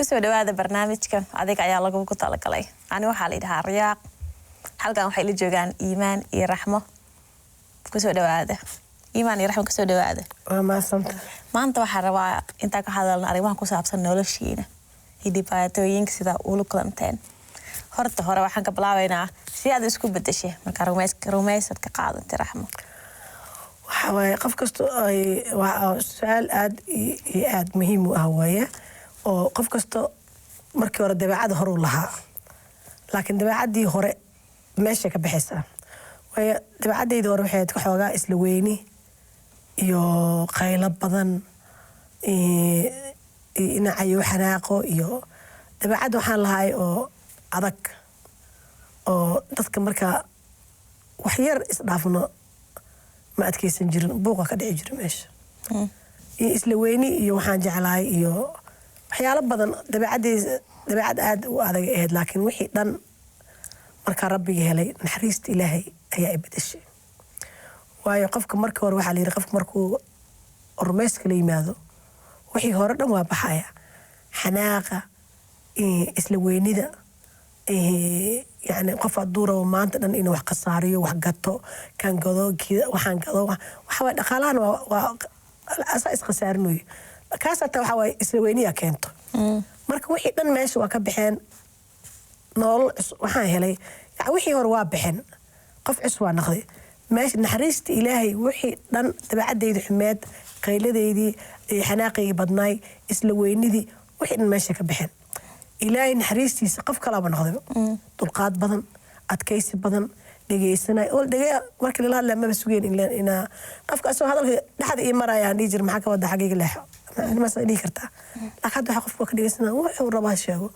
kusoo dhawaada barnaamijka adiga ayaa lagu talagalay ani waxa la yiraahdaa riyaaq halkan waxay la joogaan Iimaan iyo Raxmo kusoo dhawaada Iimaan iyo Raxmo kusoo dhawaada maanta waxaan rabaa inta ka hadalna arrimaha ku saabsan noloshiina dhibaatooyinka sida uu kulanteen horta hore waxaan ka bilaabaynaa si aad isku bedeshay marka rumaysadka ka qaadatay Raxmo waxa way qof kasto ay su'aal aad muhiim u ah waaya oo qof kasto markii hore dabeecad hore u lahaa laakiin dabeecadii hore meesha ka baxaysa way dabeecadii hore waxay ka xoogaa isla weyni iyo qaylo badan ina ayu xanaaqo iyo dabeecad waxaan lahaay oo adag oo dadka marka wax yar isdhaafno ma adkaysan jirin buuqa ka dhici jiray meesha isla weyni iyo waxaan jeclahay iyo waxyaalo badan dabeecad aad u adag ahayd laakiin wixii dhan marka rabbiga helay naxariista Ilaahay ayaa ibadashay waayo qofka marka hore waxa la yiri qofka markuu rumayska la yimaado wixii hore dhan waa baxaya xanaaqa isla weynida يعني قف الدورة وما أنت إن إنه وحقصاري وحقته كان قضاء كذا وحن قضاء وحوى دخلان وأساس خسارنوي كاسة توحوى إسلوينية كانت مرك وحي دن ماشي وكبحين نول وحان هلي يعني وحي هو بحين قف عسوى نخذي ماشي نحريست إلهي وحي دن تبعد يدي حماد قيلة يدي حناقي بدناي إسلويني دي وحي دن ماشي كبحين إلهي نحريستي سقف كلام نخذه طلقات بدن أتكيس بدن دقيسنا أول دقيقة مركل الله لما بسوين إن قف كأسو هذا لحد إمارة يعني يجر معك وده حقيقة له أنا مثلا لي كرتا لحد حقف وقت دقيسنا وحور رباه شيء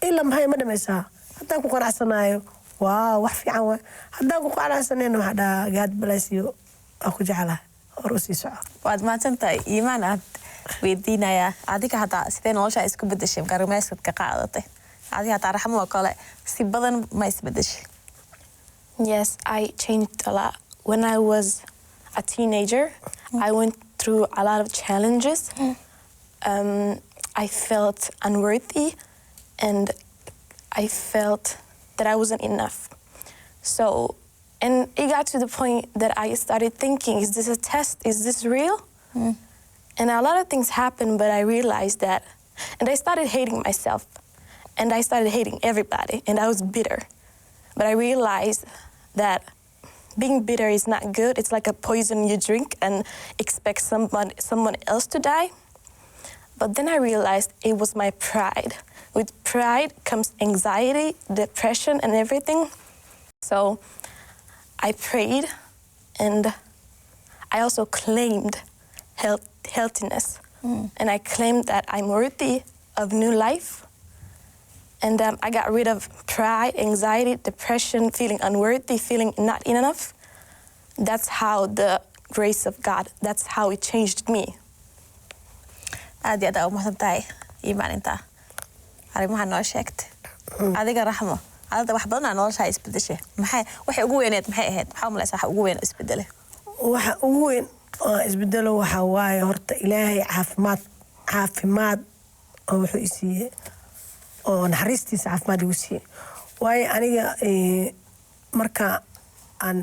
إلا ما هي مدة مسا حتى أكون قرع سنايو واو وحفي عوا حتى أكون قرع سنين وحدا قاعد بلاسيو أكو جعله روسي سعر وعد ما تنتهي إيمان ويدينا adiga hada sidee nolosha isku bedeshay garumaysid ka qaadatay adiga hada Raxmo kale si badan ma isbedeshay. Yes, I changed a lot. When I was a teenager, I went through a lot of challenges. I felt unworthy and I felt that I wasn't enough. And it got to the point that I started thinking, is this a test? Is this real? And a lot of things happened, but I realized that, and I started hating myself, and I started hating everybody, and I was bitter. But I realized that being bitter is not good. It's like a poison you drink and expect someone else to die. But then I realized it was my pride. With pride comes anxiety, depression, and everything. So I prayed, and I also claimed healthiness. And I claimed that I'm worthy of new life. And I got rid of pride, anxiety, depression, feeling unworthy, feeling not enough. That's how the grace of God, that's how it changed me. Adi ada umahsantahay Iimaan inta arimaha noo sheegtay adiga Raxmo adada wax badan nolosha isbedeshay maxay waxay ugu weyneed maxay ahayd waxa umaleysay waxa ugu weyn isbedelay waxa ugu weyn isbedelo waxa waaye horta Ilaahay caafimaad oo wuxuu isiiyay oo naxariistiisa caafimaad uu siiyay waaye aniga marka aan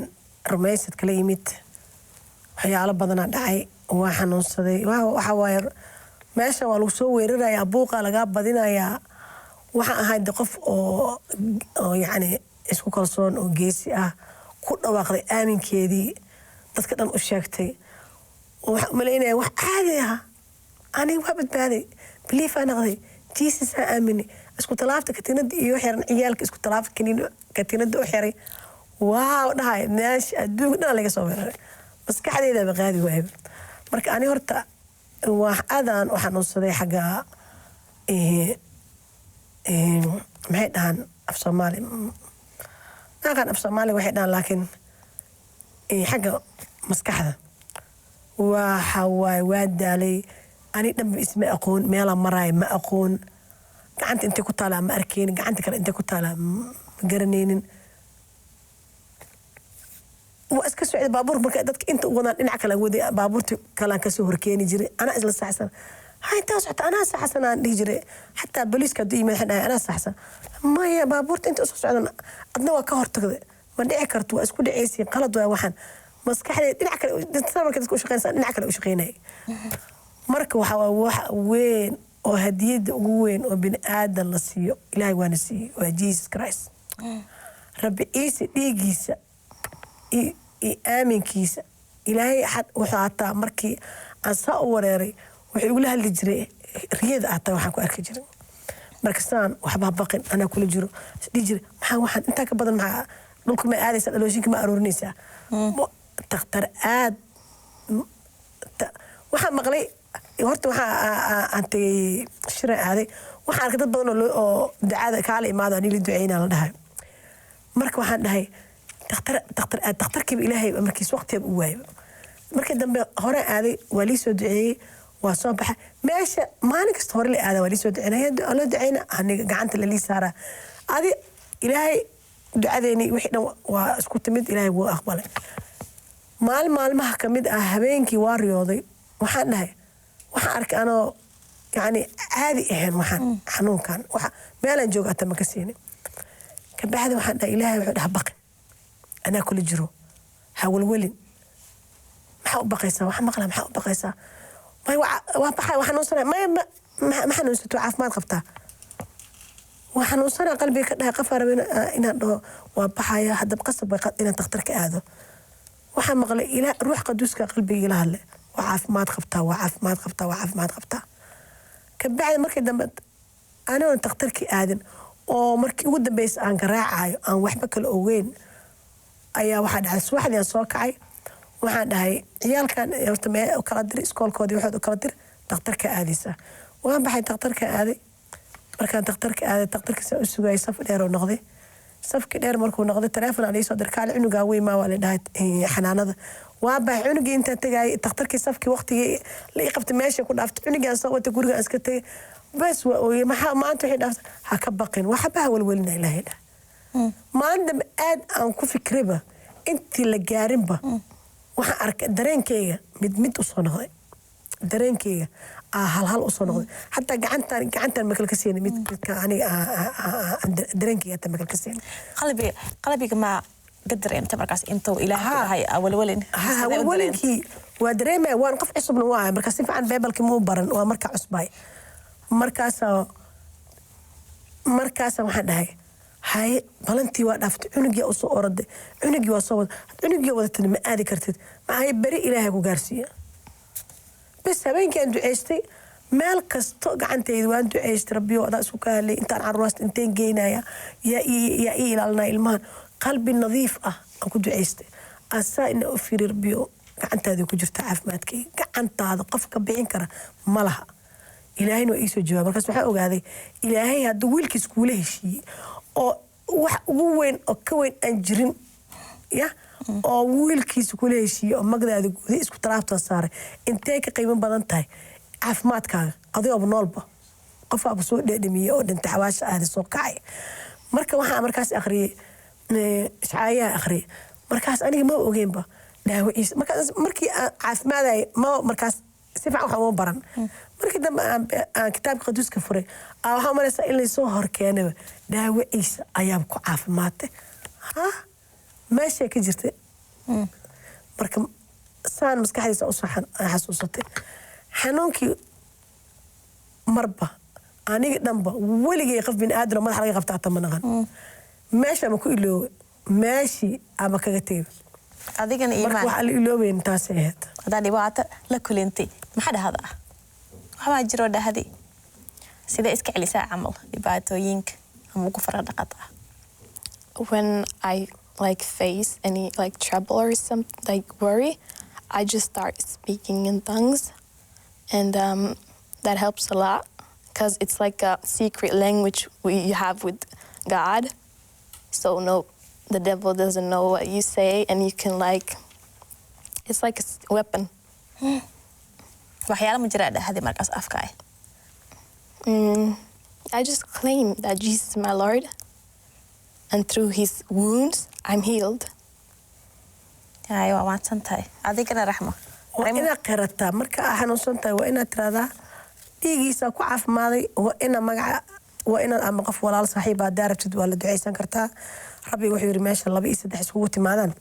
rumaysad kala yimid waxyaalo badan dhacay waa xanuunsaday waxa waaye meesha waa lagu soo weerarayaa buuqa laga badinayaa waxa ahayd qof oo yani isku kalsoon oo geesi ah ku dhawaaqday aaminkeedii dadka dhan u sheegtay وملينا وحاجة أنا وهبت بهذه بليف أنا غذي جيسس آمني اسكو طلعت كتيند يوحر عيالك اسكو طلعت كتيند أحري واو نهاي ناش أدونا لقى صوبر بس كحد إذا بغادي وهب مرك أنا هرت وأذان وحنوص ذي حاجة محيدان في صومالي ما كان في صومالي وحيدان لكن حاجة مسكحة وحواي وادالي أنا دم اسمي أقول ميلا مراي ما أقول قعنت أنت كنت طالع ما أركين قعنت كان أنت كنت طالع قرنين وأسكت سعيد بابور مركا دتك أنت وأنا إنعك على ودي بابورتي كلام كسوهر كيني جري أنا أجلس أحسن هاي تاسعت أنا سحسن عن ديجري حتى بوليس كدي ما حنا أنا سحسن ما هي بابورت أنت أصلا عندنا أدنى وكهر تقدر ما دعي كرت وأسكود عيسي قلد وحن مسكحة نعكل نتصور كده تكون شقين نعكل وشقيناي مركب وين وهديد وين وبن آدم لسيو إلهي وانسي وجيسس كرايست ربي إيسي ديجيسا آمين كيسا إلهي حد وحاطة مركي أنسا وريري وحيقول لها اللي جري رياض أعطى وحنكو أركي جري مركزان وحبها باقين أنا كل جرو ديجري محا وحن أنت كبدل مع نقولكم ما آدي سألوجينك ما أرورنيسا تختار آد وحن مغلي horta waxaa antay shireen aaday waxaan arkay dad badan oo ducada kaala imaado ani la duceynaa la dhahay marka waxaan dhahay dhakhtarkiiba ilaahay markiis waqtiga u waayo markii dambe hore aaday waa lii soo duceeyey waa soo baxay meesha maalin kasta hore la aadaa waa lii soo duceynaya la duceyna aniga gacanta la lii saaraa adi ilaahay ducadeeni wixii dhan waa isku timid ilaahay wuu aqbalay maalmaha ka mid ah habeenkii waa riyooday waxaan dhahay waxaan arkay anoo yani caadi ahayn waxaan xanuunkan meelaan jooga ata ma ka siinin kabacdi waxaan dhahay ilaahay wuxuu dhaha baqin anaa kula jiro ha walwalin maxaa u baqaysaa wax maqla maxaa u baqaysaa waa baxay waa xanuunsanaa ma xanuunsato caafimaad qabtaa waa xanuunsanaa qalbiga ka dhahay qafaa raba inaan dhaho waa baxaya haddaba qasab bay inaan dhakhtarka aado waxaan maqlay ruux qaduuska qalbiga ila hadle وعافمات قبتها وعافمات قبتها وعافمات قبتها كبعد مركي دم أنا تختركي آدم أو مركي ود بيس عن قراعي عن وحبك الأوين أي واحد على واحد ينصوك عي واحد هاي عيال كان يرتمي وكردر سكول كودي واحد وكردر تخترك آديسة وأنا بحي تخترك آدي مركان تخترك آدي تخترك سوي صف دير ونقضي صف كدير مركو نقضي تلفون عليه صدر كال عنو قاوي ما ولا نهاية حنانة وابا عنقي انت تجاي تختركي صفكي وقتي اللي قفت ماشي كل عفت عنقي صوت كورجا اسكتي بس ما انت حين هكبقين وحبها والولنا الى هنا ما عندهم اد ان كوفي كريبه انت اللي جاربه waxa arka dareenkayga mid u soo noqday dareenkayga hal u soo noqday hatta gacantan ma kala ka seenay midka aniga dareenkayga ta ma kala ka seenay qalbiga ma قدر أنت مركز أنت وإلهك هاي أول ولين ولينكي ودريمة وأنا قف عصب نواعي مركز سيف عن بابل كمو برن ومركز عصباي مركز واحد هاي بلنتي وقفت عنقي أصو أرد عنقي وصوت عنقي وضت ما آدي كرتت معاي بري إلهك وقارسية بس هبين كان دعيستي مال كستو قعنتي وان دعيست ربي وضع سوكالي انت عن رواست انتين جينايا يا إيه لنا إلمان قلبي النظيف أكو دعيستي أسا إن أفير ربيو قعنت هذه كجرت عافماتكي قعنت هذا قفك بعين كره ملها إلهي نو إيسو جواب مركز وحاقو هذه إلهي هادو ويلكي سكوله شيء أو وين أو كوين أنجرين يا أو ويلكي سكوله شيء أو مقدر هذا إسكو ترابطة صار إنتي كقيمة بدنتاي عافماتك قضية بنولبة قفا أبو سوء دمية أو دنت حواش هذا سوكاي مركز أخري شعايا أخري مركز أنا ما أوجين با ده وإيش مركي عارف ماذا ما مركز سيف عم برن مركي ده كتاب قدوس كفري أو هم أنا سألني صهر كأنه ده وإيش أيامكم عارف ماته ماشي كجرت مركم سان مسكحي سأصح حسوسته حنونكي مربى أنا دنبا ولي يقف بين آدم وما حرق يقف تحت منغن ماشي أما كله ماشي أما كجتيب أذيك أنا إيمان مركو على اليومين تاسعات هذا دبعت لكل أنتي ما حدا هذا ما جرو ده هذه سيدا إسك على ساعة عمل دبعته ينك هم كفر قطع when I face any trouble or something worry I just start speaking in tongues and that helps a lot because it's like a secret language we have with God. So no, the devil doesn't know what you say, and you can it's like a weapon. waxyaalo ma jiraan hadi markaas afka I just claim that Jesus is my Lord, and through His wounds I'm healed. أيوة ما تنتهي. أذيك أنا رحمة. وإنا قررتها مركا حنوصنتها وإنا ترادا dhiigiisa ku caafimaaday waa ina magaca waa inaad ama qof walaal saaxiiba daarabtid waa la duceysan kartaa rabbi wuxuu yiri meesha 2 iyo 3 iskugu timaadaan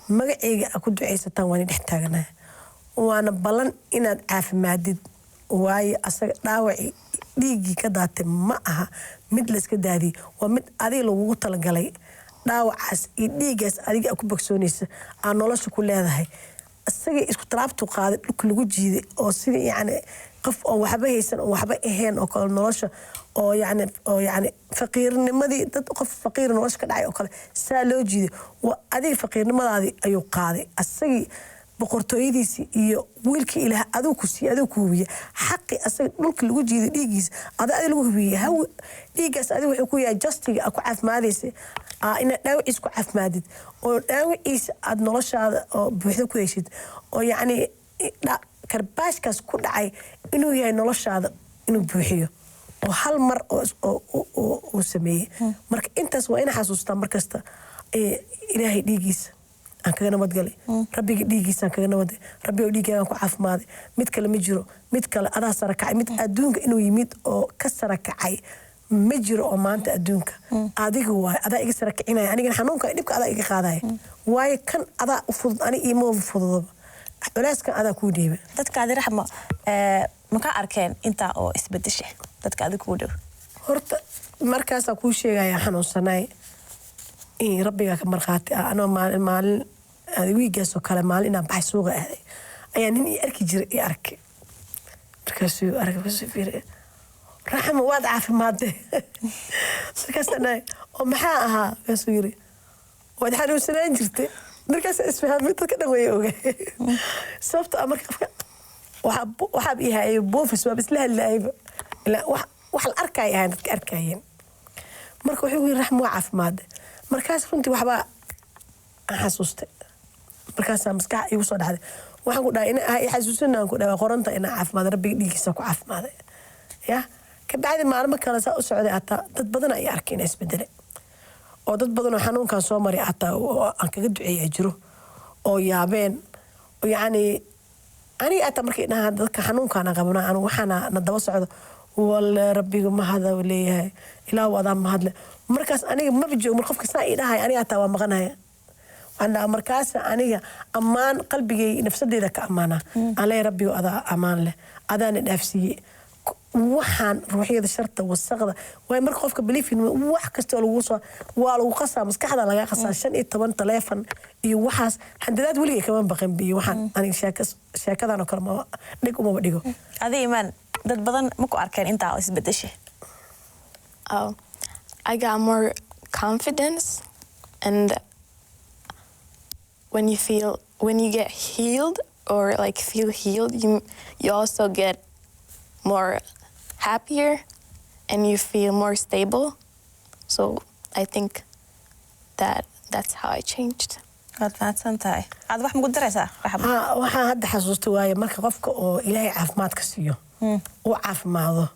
magacayga ku duceysataan waan dhex taaganahay waana balan inaad caafimaadid waayo asaga dhaawaci dhiigii ka daatay ma aha mid la iska daadiyay waa mid adiga lagu talagalay dhaawacaas iyo dhiigaas adiga ku bogsoonaysa aan nolosha ku leedahay asaga isku talaabtu qaaday dhulka lagu jiiday oo sida yani qof oo waxba haysan oo waxba ahayn oo kale nolosha oo yani faqiirnimadii dad qof faqiir nolosha ka dhacay oo kale saa loo jiiday waa adiga faqiirnimadaadii ayuu qaaday asagii boqortooyadiisi iyo wiilkii ilaah aduu ku sii aduu ku hubiya xaqi asaga dhulka lagu jiiday dhiigiisa adiga lagu hubiya haw dhiigaas adiga wuxuu ku yahay justiga ku caafimaadaysa ina dhaawaciis ku caafimaadid oo dhaawaciisa aad noloshaada oo buuxda ku heshid oo yani karbaashkaas ku dhacay inuu yahay noloshaada inuu buuxiyo oo hal mar oo sameeyey marka intaas waa ina xasuustaa markasta ilaahay dhiigiisa aan kaga nabadgalay rabbiga dhiigiisa aan kaga nabadgalay rabbiga dhiigaaga ku caafimaaday mid kale ma jiro mid kale adaa sara kacay mid adduunka inuu yimid oo ka sara kacay ma jiro oo maanta adduunka adiga waay adaa iga sara kicinaya anigana xanuunka dhibka adaa iga qaadaya waayo kan adaa u fudud ani iima fududaba culayskan adaa kuu dhiiba dadka adi raxmo ma ka arkeen intaa oo isbedesha dadka adi kuu dhow horta markaasaa kuu sheegaya xanuunsanay in rabbiga ka marqaati anoo maalin wiigaasoo kale maalin inaan baxay suuqa aaday ayaa nin ii arki jiray ii arkay markaasuu arkay fiir raxmo waad caafimaadee markaasaan oo maxaa ahaa markaasuu yiri waad xanuunsanaan jirtay markaas isfahamay dadka dhan way ogaay sababtoo ah marka qofka waxaa yahay boofis waa isla hadlaayba ilaa wax la arkay ahayn dadka arkayeen marka wuxuu yiri raxmo waa caafimaadee markaas runtii waxba aan xasuustay markaas maskax igu soo dhaxday waxaan ku dhahay in ay xasuusinaan ku dhahay qoranta in caafimaad rabbiga dhigiisa ku caafimaaday ya ka bacdi maalmo kale saa u socday ataa dad badan ay arkeen isbedel oo dad badan oo xanuunkan soo maray ataa aan kaga duceeyay jiro oo yaabeen oo yani ani ataa markay dhahaan dadka xanuunkan qabnaa aan waxana na daba socdo wala rabbiga ma hada leeyahay ilaa wada ma hadle markaas aniga ma bijo mar qofka saa idhahay aniga ataa waa maqanaya waxaan markaas aniga amaan qalbigay nafsadeeda ka amaana alle rabbiga adaa amaan leh adaana dhaafsiye waxaan ruuxiyada sharta wasaqda way marka qofka beliefin wax kasta lagu soo waa lagu qasaa maskaxda laga qasaa 15 telefoon iyo waxaas handadaad waliga kama baqan biyo waxaan aniga sheekadan oo kale ma dhig uma dhigo adi iman dad badan ma ku arkeen intaa oo isbedeshay I got more confidence, and when you get healed or like feel healed, you also get more happier and you feel more stable. So I think that's how I changed. waad mahadsantahay aad wax ma ku daraysaa waxaan hadda xasuusta waaye marka qofka oo ilaahay caafimaadka siiyo oo caafimaado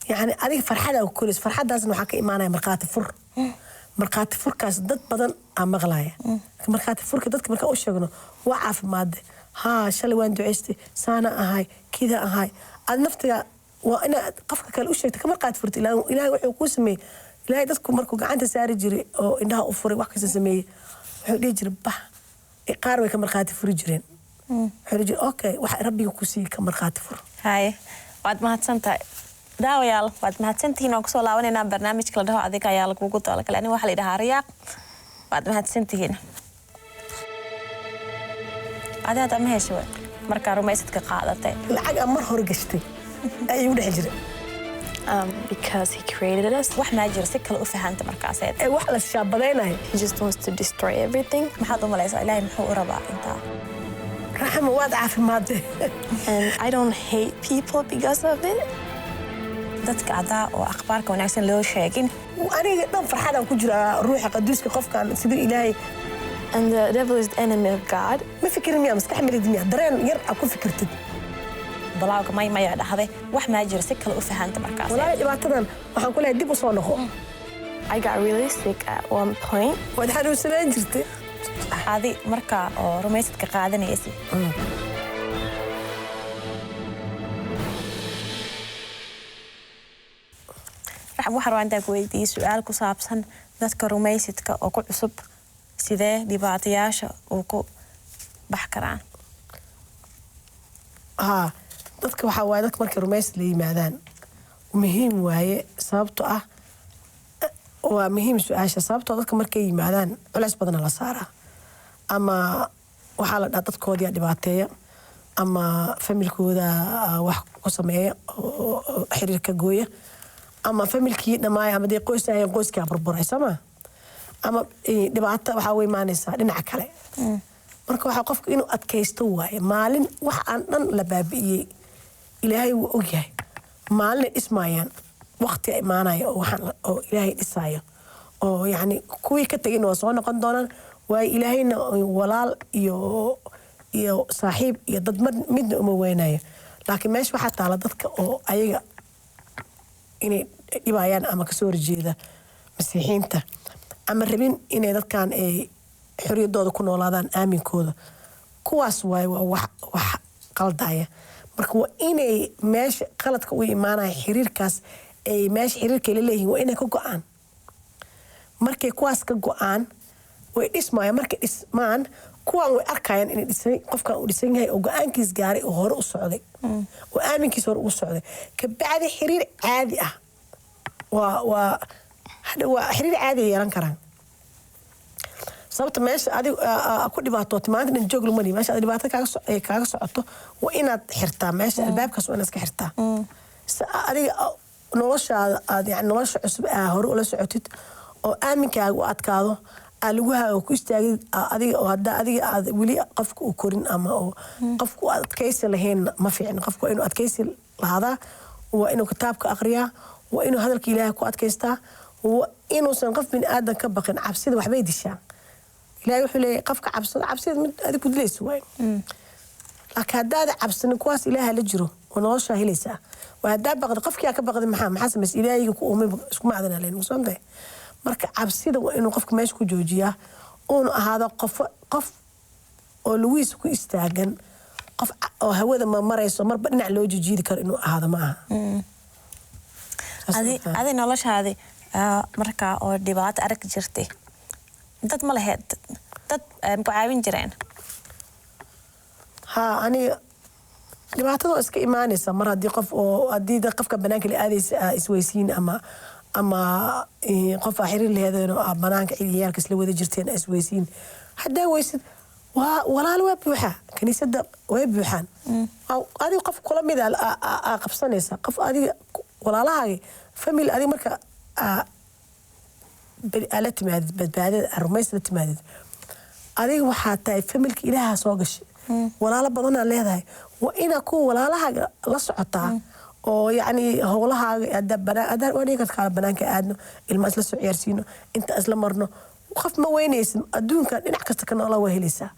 يعني أديك فرحة أو كل فرحة لازم نحكي إيمانها مرقات فركاس ضد بدن عم مغلاية مرقات فرك ضدك مرقا أوشجنا وقف مادة ها شلي وين دعستي سنة هاي كذا هاي النفتي وأنا قفك كالأوشج تكمرقات فرت إلى وحكوسمي إلى ضدك مرقو قاعد ساري جري أو إنها أفري وحكي سمية حلي جري بح إقارة كمرقات فرجرين حلي جري أوكي ربي يكوسي كمرقات فر هاي بعد ما هتسنتها daawayaal waad mahadsantihiin oo kusoo laabanayna barnaamijka la dhaho adiga ayaa lagugu talagalay ani waxa la yiraahdaa riyaaq waad mahadsantihiin adaa ma hesho marka rumaysadka qaadatay lacag amar hor gashtay ayuu dhex jiray because he created us wax ma jiro si kale u fahanta markaas ay wax la shaabadeenay he just wants to destroy everything maxaad u malaysaa ilaahay muxuu u rabaa intaa raxmo waad caafimaadee and I don't hate people because of it dadka adaa oo akhbaarka wanaagsan loo sheegin aniga dhan farxad aan ku jira ruuxa qaduuska qofkan sidoo ilaahay and the devil is the enemy of God ma fikirin miyaa maskax miridmiya dareen yar ku fikirtid balaaga may dhahday wax ma jiro si kale u fahanta markaas walaa dhibaatadan waxaan ku leeyahay dib u soo noqo I got really sick at one point waad xanuunsanaan jirtay adi marka oo rumaysadka qaadanaysi waxaan rabaa intaan ku weydiiyey su-aal ku saabsan dadka rumaysidka oo ku cusub sidee dhibaatayaasha uu ku bax karaan. dadka waxaa waaye dadka markay rumaysid la yimaadaan muhiim waaye sababtoo ah waa muhiim su-aasha sababtoo dadka markay yimaadaan culays badana la saaraa ama waxaa la dhaha dadkoodii dhibaateeya ama familkooda wax ku sameeya oo xiriirka gooya ama familkii dhamaaya ama dee qoys ahayn qoyskaa burburay sama ama dhibaato waxaa u imaanaysaa dhinaca kale marka waxaa qofka inuu adkaysto waaye maalin wax aan dhan la baabi'iyey ilaahay wuu ogyahay maalina dhismaayaan waqti a imaanaya oo ilaahay dhisaayo oo yacni kuwii ka tegin waa soo noqon doonaan waayo ilaahayna walaal iyo saaxiib iyo dad midna uma weynayo laakiin meesha waxaa taala dadka oo ayaga inay dhibayaan ama kasoo horjeeda masiixiinta ama rabin inay dadkan ay xoriyadooda ku noolaadaan aaminkooda kuwaas waaye waa wax qaldaya marka waa inay meesha qaladka u imaanaya xiriirkaas ay meesha xiriirka la leeyihiin waa inay ka go-aan markay kuwaas ka go-aan way dhismaayaan markay dhismaan kuwaan way arkayaan inay qofkan uu dhisan yahay oo go-aankiis gaaray oo hore u socday oo aaminkiis hore ugu socday kabacdi xiriir caadi ah waa xiriir caadi ay yeelan karaan sababta meesha adigu ku dhibaatoota maanta dhan joog lumani meesha aad dhibaato kaaga socoto waa inaad xirtaa meesha albaabkaas waa inaad iska xirtaa adiga noloshaada aad yani nolosha cusub hore ula socotid oo aaminkaaga u adkaado lagahaaga ku istaagid adiga oo haddaa adiga aad weli qofka u korin ama oo qofka u adkaysi lahayn ma fiicin qofka waa inuu adkaysi lahaadaa waa inuu kitaabka aqriyaa waa inuu hadalka ilaahay ku adkaystaa waa inuusan qof bini aadan ka baqin cabsida waxbay dishaa ilaahay wuxuu leeyahay qofka cabsida mid adig ku dilaysa waay laakiin haddaada cabsanin kuwaas ilaaha la jiro oo noloshaa helaysaa waa haddaa baqda qofkii aa ka baqday maxaa samaysa ilaahayga ku uumay iskuma aadan leen musoontahay marka cabsida waa inuu qofka meesha ku joojiyaa uuna ahaado qof oo lugihiisa ku istaagan qof oo hawada ma marayso marba dhinac loo jijiidi karo inuu ahaado ma aha adi noloshaadi markaa oo dhibaato arag jirtay dad ma laheed dad ku caawin jireen aniga dhibaatadoo iska imaanaysa mar haddii haddii qofka banaanka la aadaysa isweysiin ama qof aa xiriir laheedeen oo banaanka ciyaalka isla wada jirteen isweysiin haddaa weysid walaal waa buuxaa kaniisada way buuxaan adiga qof kula mid aa qabsanaysa qof adiga walaalahaaga family adiga marka la timaadid badbaadada rumays la timaadid adiga waxaa tahay familka ilaaha soo gashay walaalo badanaa leedahay waa inaa kuwa walaalahaaga la socotaa oo yacni howlahaaga adaan banaanka aadno ilmaa isla soo ciyaarsiino inta isla marno qof ma weynaysid adduunka dhinac kasta ka noola waa helaysaa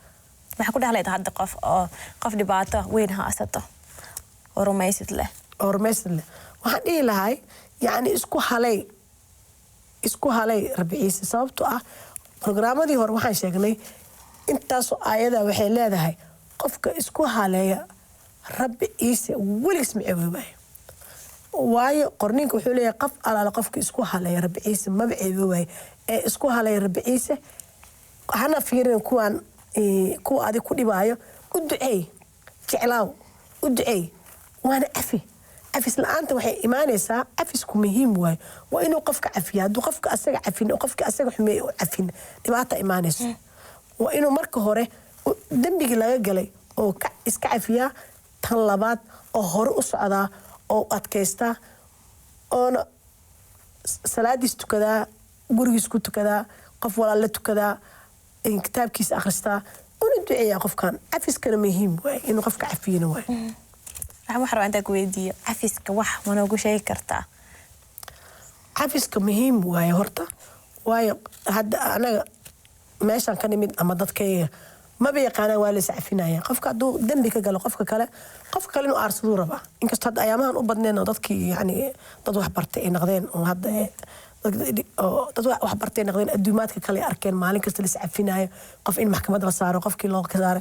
maxaa ku dhehlayda hadda qof dhibaato weyn haasato oo rumaysid leh waxaan dhihi lahay yacni isku halay Rabbi Ciise sababtoo ah programmadii hore waxaan sheegnay intaasoo aayada waxay leedahay qofka isku haleeya Rabbi Ciise weligiis ma ceeboobayo waayo qorniinka wuxuu leeyahay qof alaala qofka isku haleeya Rabbi Ciise ma ceeboobayo ee isku haleeya Rabbi Ciise hana fiirin kuwa adig ku dhibaayo u duceey jeclaaw u duceey waana cafis la'aanta waxay imaanaysaa cafisku muhiim waayo waa inuu qofka cafiya hadduu qofka asaga cafin oo qofka asaga xumeey oo cafin dhibaata imaanayso waa inuu marka hore dembigii laga galay oo iska cafiyaa tan labaad oo hore u socdaa oo adkaystaa oona salaadiis tukadaa gurigiis ku tukadaa qof walaal la tukadaa kitaabkiisa akhristaa una duceeyaa qofkan cafiskana muhiim waaye inuu qofka cafiyana waaye waxaan rabaa intaan ku weydiiyo cafiska wax ma noogu sheegi kartaa cafiska muhiim waaye horta waayo hadda anaga meeshaan ka nimid ama dadkayga maba yaqaanaan waa la iscafinaya qofka hadduu dembi ka galo qofka kale inuu aarsaduu rabaa inkastoo hadda ayaamahan u badneen oo dadkii yani dad waxbartay ay naqdeen oo hadda dad waxbartay naqdeen adduumaadka kale arkeen maalin kasta la iscafinayo qof in maxkamad la saaro qofkii loo saaro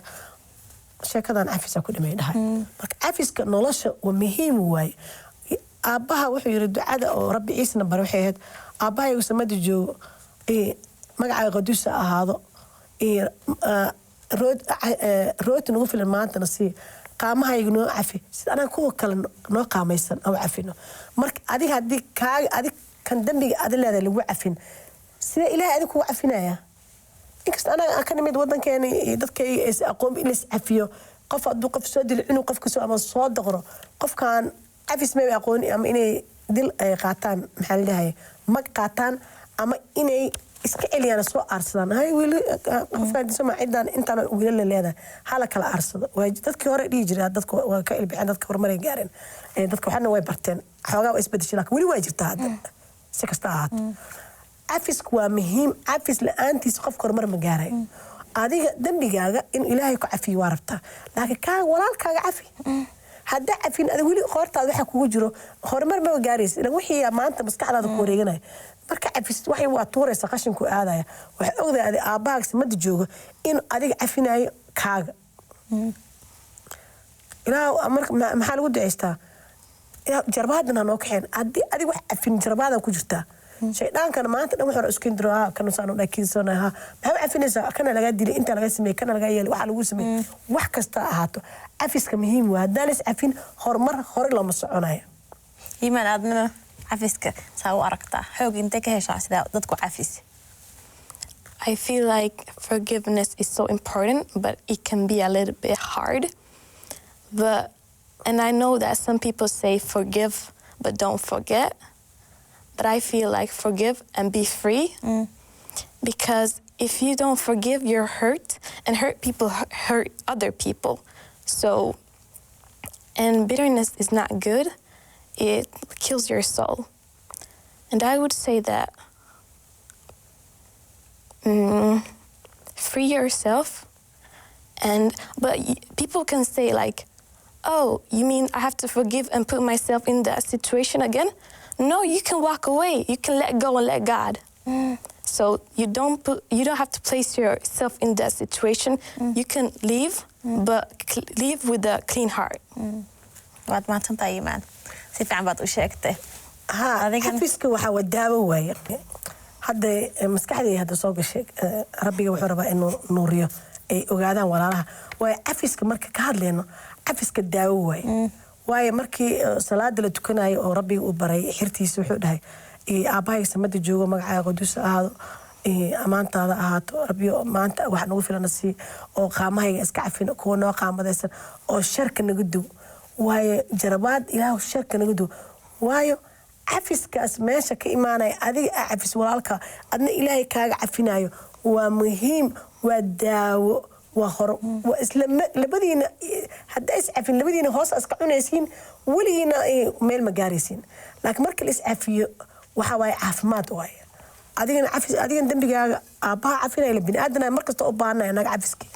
sheekadan cafisa ku dhimay dhahay marka cafiska nolosha waa muhiim waaye aabbaha wuxuu yiri ducada oo rabbi ciisna bar waxay ahayd aabbaha uu samada joogo magaca qaduusa ahaado root nagu filan maanta nasi qaamahayga noo cafi sida anaan kuwa kale noo qaamaysan oo cafino marka adiga hadii kaaga adig kan dambiga aad leedahay lagu cafin sida ilaahay adiga ku cafinaya inkasta anaga ka nimid wadankeena dadkayga is aqoon in is cafiyo qof haduu qof soo dil inuu qof kasoo ama soo daqro qofkan cafis ma aqoon ama inay dil ay qaataan maxaa leeyahay mag qaataan ama inay iska celiyana soo aarsadaan hay wili qofka disma ciidan intaan wiil leedahay hala kala aarsado way dadkii hore dhigi jiray dadku waa ka ilbixin dadka horumaray gaareen dadku waxna way barteen xoogaa way isbedeshay laakiin wili way jirtaa hadda si kasta ahaat afisku waa muhiim afis la'aantiis qofka horumar ma gaaray adiga dambigaaga in ilaahay ku cafiyo waa rabtaa laakiin ka walaalkaaga cafi hadda cafin adiga wili qoortaada waxa kugu jiro horumar ma gaaraysid ilaa wixii maanta maskaxdaada ku wareeganay marka cafis waxay waa tuuraysa qashinku aadaya waxa ogdahay aabbaha samada jooga in adiga cafinayo kaaga ilaa marka maxaa lagu duceystaa jarbaadna noo kaxeen adiga wax cafin jarbaadan ku jirtaa shaydaankana maanta dhan wuxuu isku diraa kan soo dhakiisanaha maxaa cafinaysa kana laga dilay inta laga sameeyay kana laga yeelay waxa lagu sameeyay wax kasta ahaato cafiska muhiim waa hadaan is cafin horumar hore lama soconayo iimaan aadna cafiska saa u aragtaa xoog intee ka heshaa sida dadku cafis I feel like forgiveness is so important, but it can be a little bit hard. And I know that some people say forgive, but don't forget. But I feel like forgive and be free. Because if you don't forgive, you're hurt, and hurt people hurt other people. So, and bitterness is not good. It kills your soul. And I would say that free yourself. But people can say like, oh, you mean I have to forgive and put myself in that situation again? No, you can walk away. You can let go and let God. So you don't have to place yourself in that situation. You can leave, but leave with a clean heart. waad maadsantahay iimaan si fiican baad u sheegtay xafiiska waxa wadaawo waaye hadda maskaxdayda hadda soo gashay rabbiga wuxuu rabaa inuu nuuriyo ay ogaadaan walaalaha way xafiiska marka ka hadlayno xafiiska daawo waaye markii salaada la tukanayo oo rabbiga uu baray xirtiisa wuxuu dhahay aabbahay samada joogo magaca qaduus ahaado amaantaada ahaato rabbiyo maanta wax nagu filan si oo qaamahayga iska cafin kuwa noo qaamadaysan oo sharka naga dub waaye jarabaad ilaahu sharka naga dub waayo cafiskaas meesha ka imaanaya adiga cafis walaalka adna ilaahay kaaga cafinayo waa muhiim waa daawo waa hor waa isla labadiina hadda is cafin labadiina hoos iska cunaysiin waligiina meel ma gaaraysiin laakiin marka la is cafiyo waxa way caafimaad waaye adigana dambigaaga aabbaha cafinaya bini'aadana markasta u baahanaya naga cafiski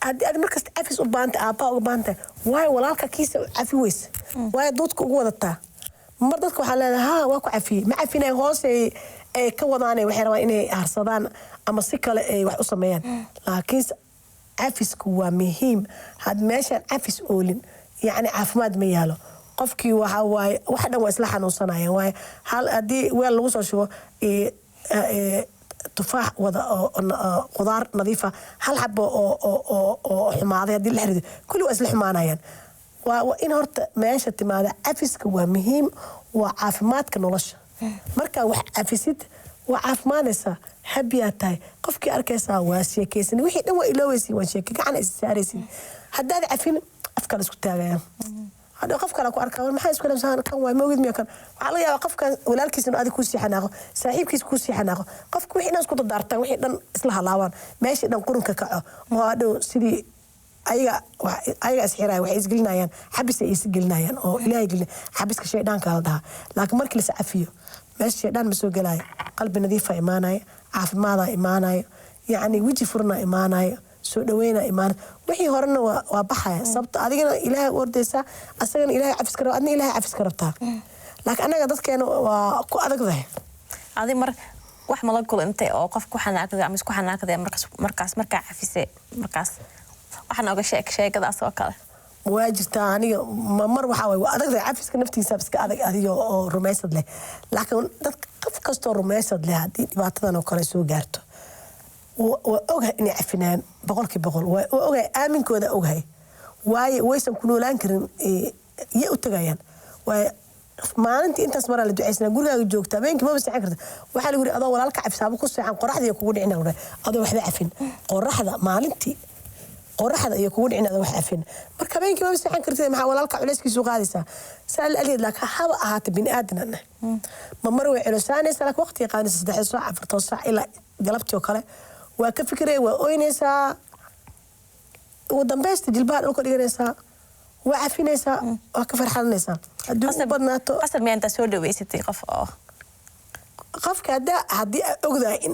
aad markasta cafis u baahantay aabbaha uga baahantahay waayo walaalka kiisa cafi weysa waayo doodka ugu wadataa mar dadka waxaa leedahay waa ku cafiyey ma cafinay hoos ay ka wadaanay waxay rabaan inay harsadaan ama si kale ay wax u sameeyaan laakiin cafisku waa muhiim had meeshaan cafis oolin yacni caafimaad ma yaalo qofkii waxa waaye wax dhan waa isla xanuunsanayaan waaye hal haddii weel lagu soo shubo tufaax wada qudaar nadiifa hal xabo oo xumaaday haddii la xirido kulli waa isla xumaanayaan waa in horta meesha timaada cafiska waa muhiim waa caafimaadka nolosha marka wax cafisid waa caafimaadaysaa habiyaa tahay qofkii arkaysaa waa sheekaysan wixii dhan waa ilooweysiin waa sheeke gacan is saaraysiin haddaad cafin afkala isku taagayaan hadda qof kale ku arkaa maxay isku leeyahay kan waa moogid miya kan waxa laga yaabaa qofkan walaalkiisna aad ku sii xanaaqo saaxiibkiis ku sii xanaaqo qofku wixii dhan isku dardartaan wixii dhan isla halaawaan meeshii dhan qurunka kaco oo hadhow sidii ayaga isxiraay waxay isgelinayaan xabis ay isgelinayaan oo ilaahay gelin xabiska shaydaanka la dhaha laakiin markii la sacafiyo meesha shaydaan ma soo galaayo qalbi nadiif ah imaanayo caafimaad ah imaanayo yacni weji furna imaanayo soo dhaweyna imaan wixii horena waa baxaya sababta adigana ilaahay ordaysa asagana ilaahay cafis ka rabaa adna ilaahay cafis ka rabtaa laakiin anaga dadkeena waa ku adagdahay adi wax mala kulantay oo qof ku xanaaqday ama isku xanaaqday markaas markaa cafisay markaas waxaan oga sheekadaas oo kale واجرتا aniga mar waxa way adagda cafiska naftiisa iska adag adiga oo rumaysad leh laakiin dad qof kasto rumaysad leh hadii dhibaatadan oo kale soo gaarto oo ogahay in cafinaan 100% waa ogahay aaminkooda ogahay waysan ku noolaan karin iyo u tagayaan way maalintii intaas mar la duceysna gurigaaga joogta beenkii ma bixin karta waxa la yiri adoo walaalka cafisaabo ku seexan qoraxda kugu dhicin adoo waxba cafin qoraxda maalintii qoraxda iyo kugu dhicin adoo wax cafin marka beenkii ma bixin kartay maxaa walaalka culayskiisu qaadaysa saal aliyad laakiin haba ahaata bin aadana ma mar way culusaanaysa laakiin waqti qaanaysa 3 saac 4 saac ila galabtii oo kale waa ka fikirey waa ooynaysaa ugu dambaysta jilbaha dhulka dhiganaysaa waa cafinaysaa waa ka farxanaysaa haddii u badnaato qasab miyaan inta soo dhaweysatay qof oo qofka haddii ogdahay in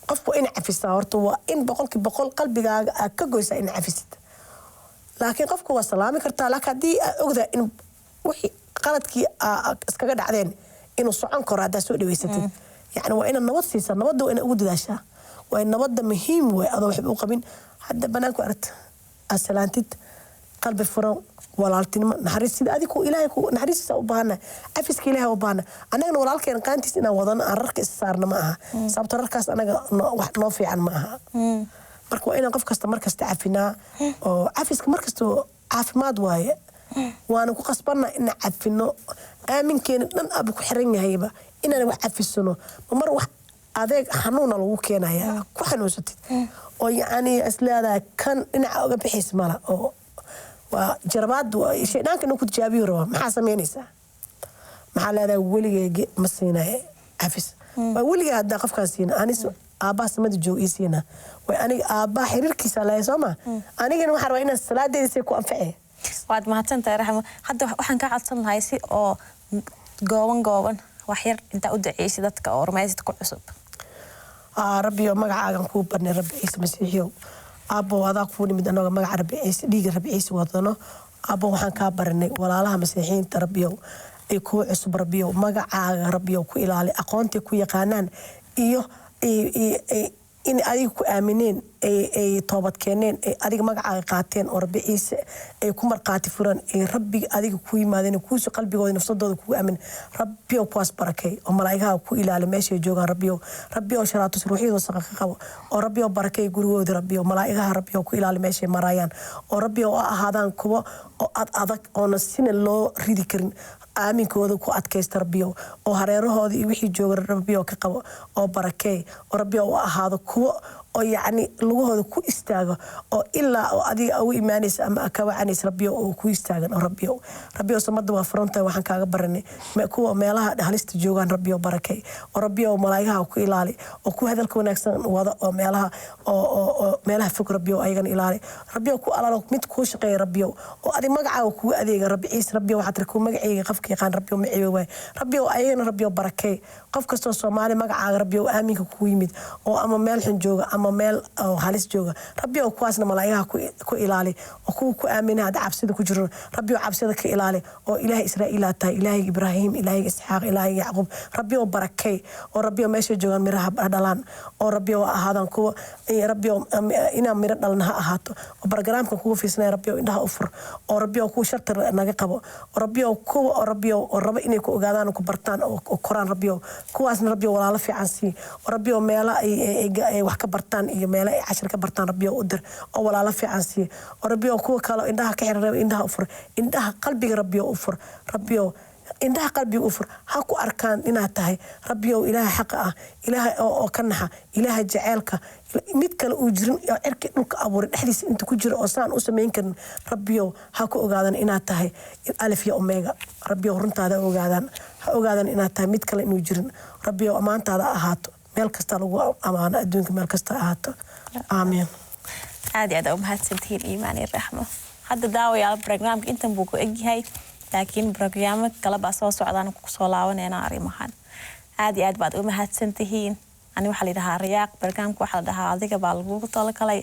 qofku in cafisa horta waa in 100% qalbigaaga aad ka goysaa in cafisid laakiin qofku waa salaami kartaa laakiin haddii ogdahay in wixii qaladkii iskaga dhacdeen inuu socon karo haddaa soo dhaweysatid yani waa inaad nabad siisaa nabadda waa inaad ugu dadaashaa waa nabadda muhiim way adoo waxba u qabin hadda banaanku aragta asalaantid qalbi furan walaaltinimo naxariis sida adigu ilaahay ku naxariista u baahna afiska ilaahay u baahna anagana walaalkeen qaantiis inaan wadano aan rarka issaarna ma aha sababta rarkaas anaga wax noo fiican ma aha marka waa inaan qof kasta markasta cafinaa oo afiska markasta caafimaad waaye waana ku qasbanaa in cafino aaminkeena dhan abu ku xiran yahayba inaan wax cafisano mar wax adeeg xanuun lagu keenaya ku xanuunsatid oo yaani aslaada kan dhinaca uga bixis mala oo waa jarabaad sheedaanka inuu ku tijaabiyo raba maxaa sameynaysaa maxaa leedahay weligeega ma siinay cafis waa weligeega hadda qofkaas siina anis aabbaha samada joogaysiina way aniga aabbaha xiriirkiisa la soomaa anigana waxaan rabaa inaan salaadeedii ku anficay waad mahadsantahay raxmo hadda waxaan ka codsan lahay si oo gooban wax yar inta u duceeyay dadka oo rumaysid ku cusub rabbiyo magacaagan ku barnay rabbi ciise masiixiyo abo wadaa ku nimid anaga magaca rabbi ciise dhiiga rabbi ciise wadano abo waxaan ka baranay walaalaha masiixiinta rabbiyo ay ku cusub rabbiyo magacaaga rabbiyo ku ilaali aqoontii ku yaqaanaan iyo in adiga ku aamineen ay toobad keeneen ay adiga magacaaga qaateen oo rabbi ciise ay ku marqaati furan ay rabbiga adiga ku yimaadeen ku soo qalbigooda nafsadooda ku aamin rabbiyo kuwaas barakay oo malaa'igaha ku ilaali meesha joogan rabbiyo sharaatu ruuxiyada saqa qabo oo rabbiyo barakay gurigooda rabbiyo malaa'igaha rabbiyo ku ilaali meesha marayaan oo rabbiyo ahaadaan kuwa oo adag oo nasina loo ridi karin aaminkooda ku adkaysta rabbiyo oo hareerahooda iyo wixii jooga rabbiyo ka qabo oo barakay oo rabbiyo ahaado kuwa oo yani lugahooda ku istaago oo ilaa oo adiga ugu iimaanaysa ama ka wacanaysa rabbiyo oo ku istaagan oo rabbiyo samada waa furanta waxaan kaaga baranay kuwa meelaha halista joogan rabbiyo barakay oo rabbiyo malaa'igaha ku ilaali oo ku hadalka wanaagsan wada oo meelaha fog rabbiyo ayagana ilaali rabbiyo ku alaalo mid ku shaqeeya rabbiyo oo adiga magacaaga ku adeega rabbi ciise rabbiyo waxaad ku magacayga qofka yaqaan rabbiyo maciyo way rabbiyo ayagana rabbiyo barakay qof kasto Soomaali magacaaga rabbiyo aaminka ku yimid oo ama meel xun jooga ama meel halis jooga rabbiyo kuwaasna malaa'igaha ku ilaali oo ku aaminaad cabsida ku jiro rabbiyo cabsida ka ilaali oo ilaahay Israa'iil tahay ilaahay Ibraahim ilaahay Isxaaq ilaahay Yaqub rabbiyo barakay oo rabbiyo meesha joogan miraha dhalaan oo rabbiyo ahaadan kuwa rabbiyo ina mira dhalna ahaato oo barnaamijka kugu fiisnaa rabbiyo indhaha u fur oo rabbiyo ku shartar naga qabo oo rabbiyo oo raba inay ku ogaadaan ku bartaan oo koraan rabbiyo kuwaasna rabbiyo walaalo fiican si oo rabbiyo meela ay wax ka bartaan iyo meela ay cashar ka bartaan rabbiyo u dir oo walaalo fiican si oo rabbiyo kuwa kale indhaha ka xiran indhaha u fur indhaha qalbiga rabbiyo u fur rabbiyo indhaha qalbiga u fur ha ku arkaan inaad tahay rabbiyo ilaahay xaq ah ilaahay oo ka naxa ilaahay jaceelka mid kale uu jirin cirki dhulka abuuray dhexdiisa inta ku jira oo saan u sameyn karin rabbiyo ha ku ogaadan inaad tahay alif iyo omega rabbiyo runtaada ogaadan inaad tahay mid kale inuu jirin rabbiyo amaantaada ahaato meel kasta lagu amaano adduunka meel kasta ahaato aamin aad u mahadsantihiin iimaan iyo raxmo hadda daawayaal barnaamijka intan buu ku egyahay laakiin barnaamijka kala baa soo socdaan ku soo laabanayna arrimahan aad baad u mahadsantihiin ani waxa la yiraahdaa riyaaq barnaamijka waxa la dhahaa adiga baa lagu talagalay